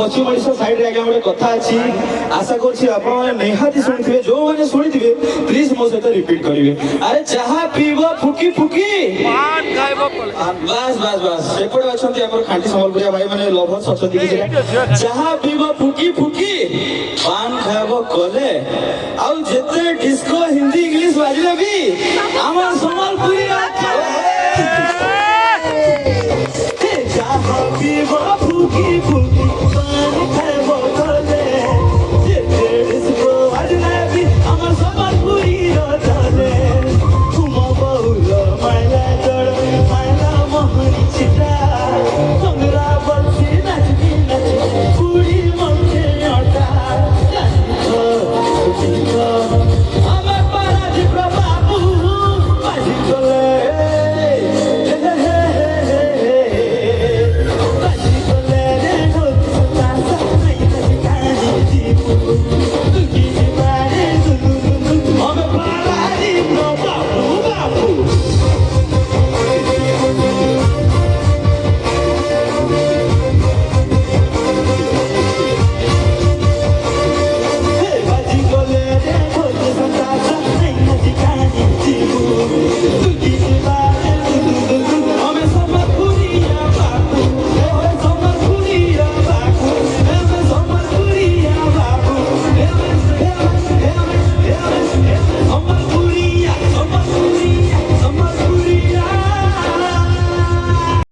पश्चिम Odisha side रे आगे गोटे कथा अछि आशा करछि आपण माने निहाती सुनिथिबे जो माने सुनिथिबे प्लीज मो सहित रिपीट करिवे अरे चाहा पीबो फुकी फुकी पान खाइबो बस बस बस सेपड़े अछंती हमर खांटी संबलपुरिया भाई माने लभत सचती कि चाहा पीबो फुकी फुकी पान खाइबो कोले आउ जेते डिस्को हिंदी इंग्लिश बाजिले भी हमर संबलपुरिया